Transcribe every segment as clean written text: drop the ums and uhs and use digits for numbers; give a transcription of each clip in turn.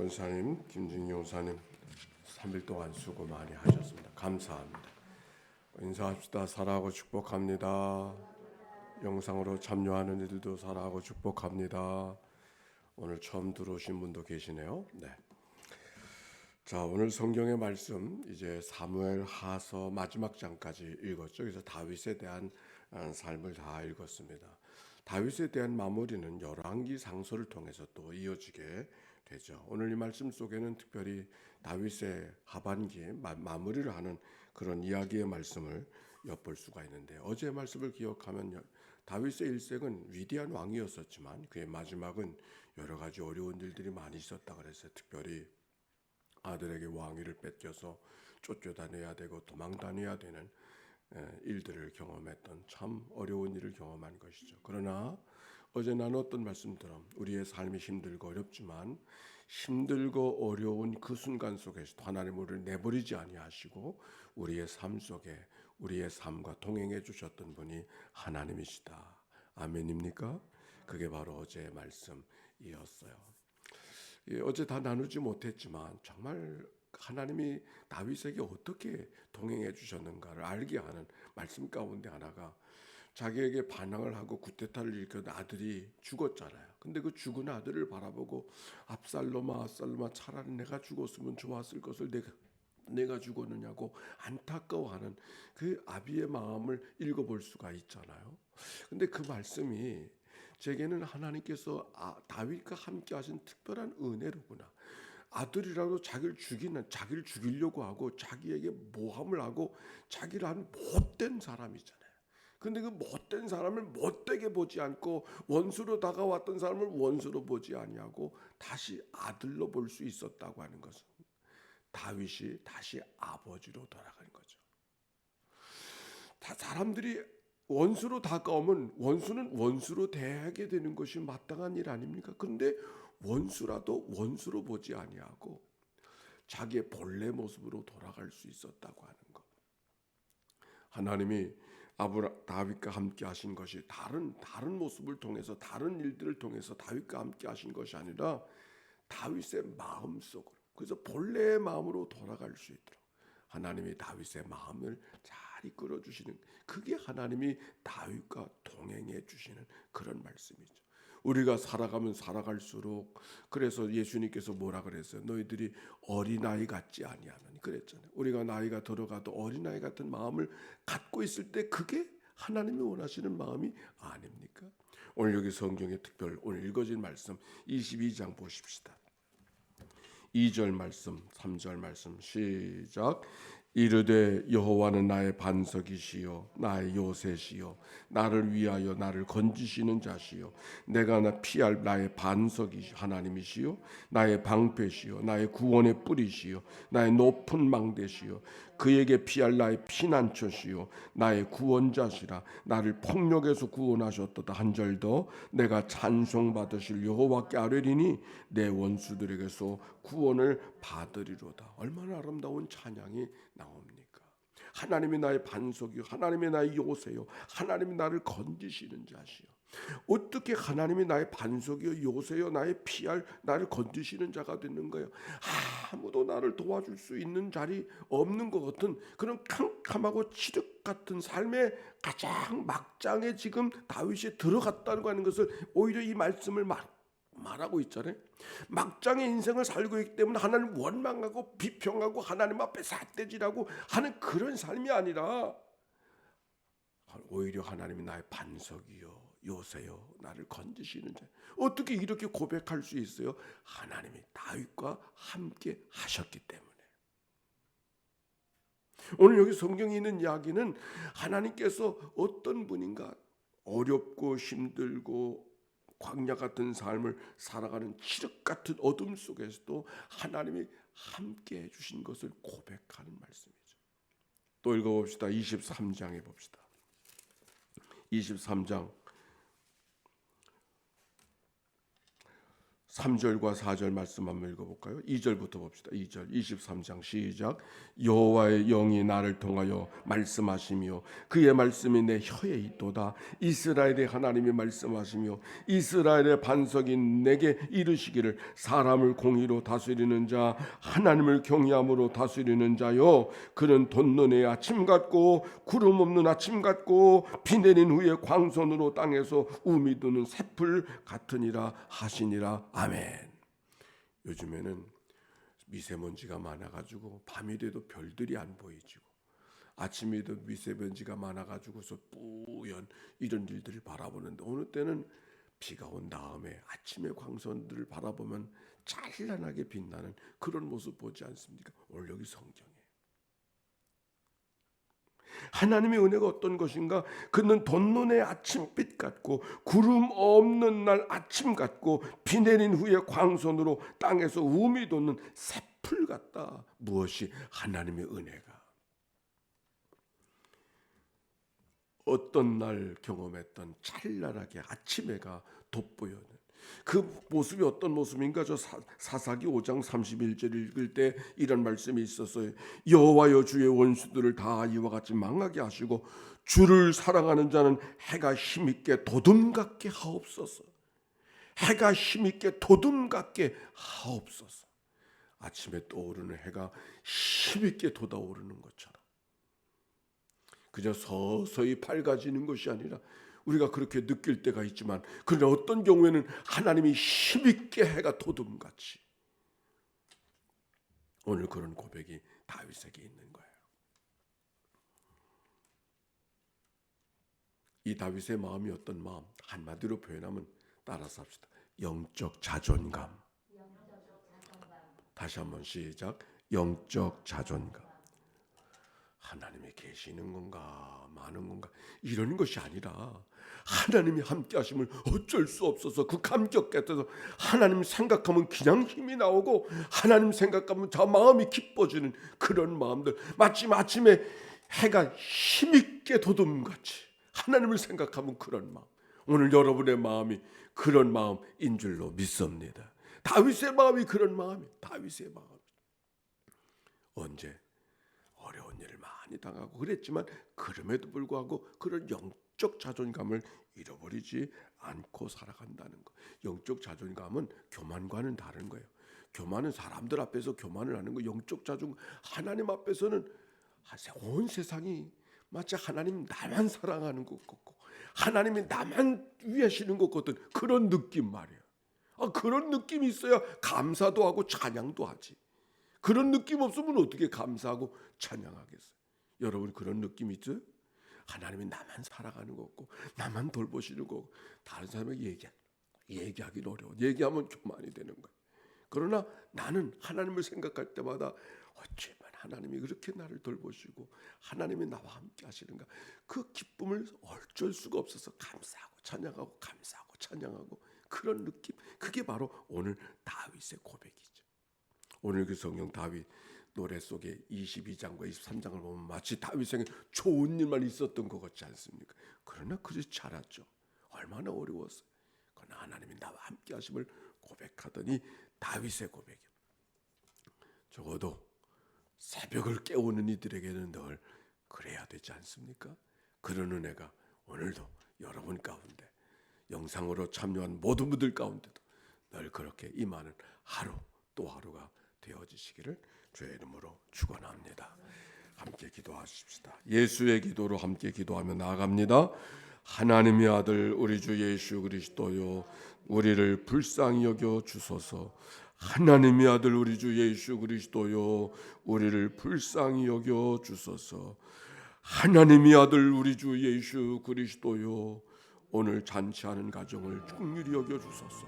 원사님, 김진기 원사님 3일 동안 수고 많이 하셨습니다. 감사합니다. 인사합시다. 사랑하고 축복합니다. 영상으로 참여하는 이들도 사랑하고 축복합니다. 오늘 처음 들어오신 분도 계시네요. 네. 자, 오늘 성경의 말씀 이제 사무엘 하서 마지막 장까지 읽었죠. 그래서 다윗에 대한 삶을 다 읽었습니다. 다윗에 대한 마무리는 열왕기 상서를 통해서 또 이어지게 되죠. 오늘 이 말씀 속에는 특별히 다윗의 하반기에 마무리를 하는 그런 이야기의 말씀을 엿볼 수가 있는데, 어제의 말씀을 기억하면 다윗의 일생은 위대한 왕이었었지만 그의 마지막은 여러 가지 어려운 일들이 많이 있었다 그랬어요. 특별히 아들에게 왕위를 뺏겨서 쫓겨다녀야 되고 도망다녀야 되는 일들을 경험했던 참 어려운 일을 경험한 것이죠. 그러나 어제 나눴던 말씀처럼 우리의 삶이 힘들고 어렵지만 힘들고 어려운 그 순간 속에서도 하나님 우리를 내버리지 아니하시고 우리의 삶 속에 우리의 삶과 동행해 주셨던 분이 하나님이시다. 아멘입니까? 그게 바로 어제의 말씀이었어요. 어제 다 나누지 못했지만 정말 하나님이 다윗에게 어떻게 동행해 주셨는가를 알게 하는 말씀 가운데 하나가, 자기에게 반항을 하고 쿠데타를 일으켰던 아들이 죽었잖아요. 근데 그 죽은 아들을 바라보고 압살롬아 차라리 내가 죽었으면 좋았을 것을 내가 죽었느냐고 안타까워하는 그 아비의 마음을 읽어볼 수가 있잖아요. 근데 그 말씀이 제게는 하나님께서 다윗과 함께 하신 특별한 은혜로구나. 아들이라도 자기를 죽이려고 하고 자기에게 모함을 하고 자기를 한 못된 사람이잖아요. 근데 그 못된 사람을 못되게 보지 않고 원수로 다가왔던 사람을 원수로 보지 아니하고 다시 아들로 볼 수 있었다고 하는 것은 다윗이 다시 아버지로 돌아가는 거죠. 사람들이 원수로 다가오면 원수는 원수로 대하게 되는 것이 마땅한 일 아닙니까? 그런데 원수라도 원수로 보지 아니하고 자기의 본래 모습으로 돌아갈 수 있었다고 하는 것. 하나님이 다윗과 함께 하신 것이 다른 모습을 통해서, 다른 일들을 통해서 다윗과 함께 하신 것이 아니라 다윗의 마음 속으로, 그래서 본래의 마음으로 돌아갈 수 있도록 하나님이 다윗의 마음을 잘 이끌어 주시는, 그게 하나님이 다윗과 동행해 주시는 그런 말씀이죠. 우리가 살아가면 살아갈수록, 그래서 예수님께서 뭐라 그랬어요? 너희들이 어린아이 같지 아니하느니 그랬잖아요. 우리가 나이가 들어가도 어린아이 같은 마음을 갖고 있을 때 그게 하나님이 원하시는 마음이 아닙니까? 오늘 여기 성경의 특별 오늘 읽어진 말씀 22장 보십시다. 2절 말씀, 3절 말씀 시작. 이르되 여호와는 나의 반석이시요 나의 요새시요 나를 위하여 나를 건지시는 자시요 내가 피할 나의 반석이 하나님이시요 나의 방패시요 나의 구원의 뿌리시요 나의 높은 망대시요 그에게 피할 나의 피난처시요 나의 구원자시라. 나를 폭력에서 구원하셨도다. 한 절 더. 내가 찬송받으실 여호와께 아뢰리니 내 원수들에게서 구원을 받으리로다. 얼마나 아름다운 찬양이 나옵니까? 하나님이 나의 반석이요 하나님이 나의 요새요 하나님이 나를 건지시는 자시요. 어떻게 하나님이 나의 반석이요 요새요 나의 피할 나를 건지시는 자가 되는 거예요? 아무도 나를 도와줄 수 있는 자리 없는 것 같은 그런 캄캄하고 칠흑 같은 삶의 가장 막장에 지금 다윗이 들어갔다는 거 하는 것을 오히려 이 말씀을 말하고 있잖아요. 막장의 인생을 살고 있기 때문에 하나님 원망하고 비평하고 하나님 앞에 삿대질하고 하는 그런 삶이 아니라 오히려 하나님이 나의 반석이요 요새요 나를 건지시는 자. 어떻게 이렇게 고백할 수 있어요? 하나님이 다윗과 함께 하셨기 때문에. 오늘 여기 성경에 있는 이야기는 하나님께서 어떤 분인가, 어렵고 힘들고 광야 같은 삶을 살아가는 칠흑 같은 어둠 속에서도 하나님이 함께 해주신 것을 고백하는 말씀이죠. 또 읽어봅시다. 23장에 봅시다. 23장 3절과 4절 말씀 한번 읽어볼까요? 2절부터 봅시다. 2절 23장 시작. 여호와의 영이 나를 통하여 말씀하시며 그의 말씀이 내 혀에 있도다. 이스라엘의 하나님이 말씀하시며 이스라엘의 반석이 내게 이르시기를 사람을 공의로 다스리는 자 하나님을 경외함으로 다스리는 자요 그는 돋는 아침 같고 구름 없는 아침 같고 비 내린 후에 광선으로 땅에서 우미 드는 새풀 같으니라 하시니라. 아멘. 요즘에는 미세먼지가 많아가지고 밤이 돼도 별들이 안 보이지고 아침에도 미세먼지가 많아가지고서 뿌연 이런 일들을 바라보는데 어느 때는 비가 온 다음에 아침에 광선들을 바라보면 찬란하게 빛나는 그런 모습 보지 않습니까? 오늘 여기 성경에 하나님의 은혜가 어떤 것인가? 그는 돋는의 아침빛 같고 구름 없는 날 아침 같고 비 내린 후에 광선으로 땅에서 우미 돋는 새풀 같다. 무엇이? 하나님의 은혜가. 어떤 날 경험했던 찬란하게 아침해가 돋보여는 그 모습이 어떤 모습인가? 저 사사기 5장 31절 읽을 때 이런 말씀이 있었어요. 여호와여 주의 원수들을 다 이와 같이 망하게 하시고 주를 사랑하는 자는 해가 힘있게 도둠 같게 하옵소서. 해가 힘있게 도둠 같게 하옵소서. 아침에 떠오르는 해가 힘있게 돋아오르는 것처럼 그저 서서히 밝아지는 것이 아니라 우리가 그렇게 느낄 때가 있지만 그러나 어떤 경우에는 하나님이 힘있게 해가 도둠같이 오늘 그런 고백이 다윗에게 있는 거예요. 이 다윗의 마음이 어떤 마음? 한마디로 표현하면 따라서 합시다. 영적 자존감. 다시 한번 시작. 영적 자존감. 하나님이 계시는 건가 많은 건가 이런 것이 아니라 하나님이 함께 하심을 어쩔 수 없어서 그 감격 같아서 하나님 생각하면 그냥 힘이 나오고 하나님 생각하면 저 마음이 기뻐지는 그런 마음들 마침 아침에 해가 힘있게 도둠같이 하나님을 생각하면 그런 마음 오늘 여러분의 마음이 그런 마음인 줄로 믿습니다. 다윗의 마음이 그런 마음이에요. 다윗의 마음 언제 어려운 일을 많이 당하고 그랬지만 그럼에도 불구하고 그런 영적 자존감을 잃어버리지 않고 살아간다는 것. 영적 자존감은 교만과는 다른 거예요. 교만은 사람들 앞에서 교만을 하는 거. 영적 자존감 하나님 앞에서는 온 세상이 마치 하나님 나만 사랑하는 것 같고 하나님이 나만 위하시는 것 같은 그런 느낌 말이에요. 그런 느낌이 있어야 감사도 하고 찬양도 하지. 그런 느낌 없으면 어떻게 감사하고 찬양하겠어요? 여러분 그런 느낌 있죠? 하나님이 나만 살아가는 거고 나만 돌보시는 거고 다른 사람에게 얘기하기는 어려워. 얘기하면 교만이 되는 거예요. 그러나 나는 하나님을 생각할 때마다 어쩌면 하나님이 그렇게 나를 돌보시고 하나님이 나와 함께 하시는가 그 기쁨을 어쩔 수가 없어서 감사하고 찬양하고 감사하고 찬양하고 그런 느낌 그게 바로 오늘 다윗의 고백이죠. 오늘 그 성경 다윗 노래 속에 22장과 23장을 보면 마치 다윗에게 좋은 일만 있었던 것 같지 않습니까? 그러나 그렇지 않았죠. 얼마나 어려웠어요. 그러나 하나님이 나와 함께 하심을 고백하더니 다윗의 고백이요. 적어도 새벽을 깨우는 이들에게는 늘 그래야 되지 않습니까? 그런 은혜가 오늘도 여러분 가운데 영상으로 참여한 모든 분들 가운데도 늘 그렇게 임하는 하루 또 하루가 되어지시기를 주의 이름으로 축원합니다. 함께 기도하십시다. 예수의 기도로 함께 기도하며 나아갑니다. 하나님의 아들 우리 주 예수 그리스도요 우리를 불쌍히 여겨 주소서. 하나님의 아들 우리 주 예수 그리스도요 우리를 불쌍히 여겨 주소서. 하나님의 아들 우리 주 예수 그리스도요 오늘 잔치하는 가정을 긍휼히 여겨 주소서.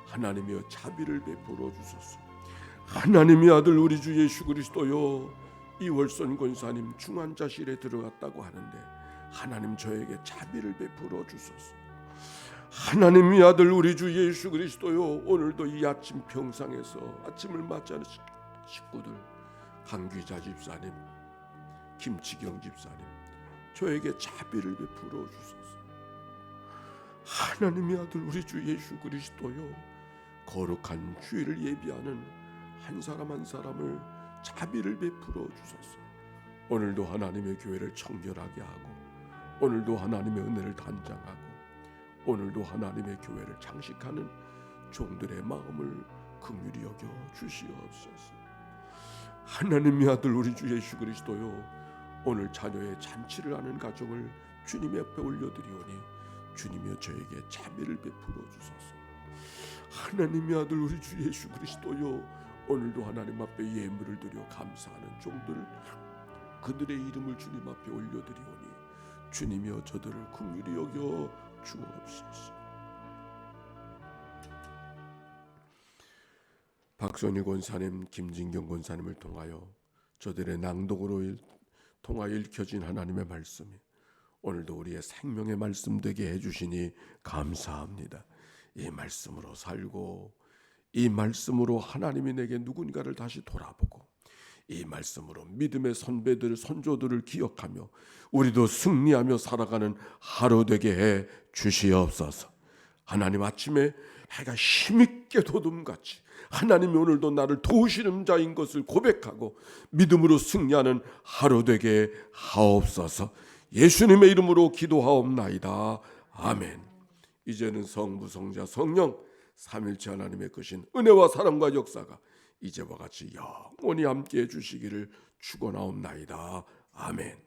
하나님이여 자비를 베풀어 주소서. 하나님의 아들 우리 주 예수 그리스도요 이월선 권사님 중환자실에 들어갔다고 하는데 하나님 저에게 자비를 베풀어 주소서. 하나님의 아들 우리 주 예수 그리스도요 오늘도 이 아침 평상에서 아침을 맞이하는 식구들 강귀자 집사님 김치경 집사님 저에게 자비를 베풀어 주소서. 하나님의 아들 우리 주 예수 그리스도요 거룩한 주일을 예비하는 한 사람 한 사람을 자비를 베풀어 주소서. 오늘도 하나님의 교회를 청결하게 하고, 오늘도 하나님의 은혜를 단장하고, 오늘도 하나님의 교회를 장식하는 종들의 마음을 긍휼히 여겨 주시옵소서. 하나님의 아들 우리 주 예수 그리스도요, 오늘 자녀의 잔치를 하는 가정을 주님 앞에 올려드리오니 주님이여 저에게 자비를 베풀어 주소서. 하나님의 아들 우리 주 예수 그리스도요, 오늘도 하나님 앞에 예물을 드려 감사하는 종들, 그들의 이름을 주님 앞에 올려드리오니 주님이여 저들을 긍휼히 여겨 주옵소서. 박선희 권사님, 김진경 권사님을 통하여 저들의 낭독으로 통하여 읽혀진 하나님의 말씀이 오늘도 우리의 생명의 말씀 되게 해주시니 감사합니다. 이 말씀으로 살고, 이 말씀으로 하나님이 내게 누군가를 다시 돌아보고, 이 말씀으로 믿음의 선배들 선조들을 기억하며 우리도 승리하며 살아가는 하루 되게 해 주시옵소서. 하나님, 아침에 해가 힘있게 돋음같이 하나님이 오늘도 나를 도우시는 자인 것을 고백하고 믿음으로 승리하는 하루 되게 하옵소서. 예수님의 이름으로 기도하옵나이다. 아멘. 이제는 성부, 성자, 성령 삼일체 하나님의 크신 은혜와 사랑과 역사가 이제와 같이 영원히 함께해 주시기를 축원하옵나이다. 아멘.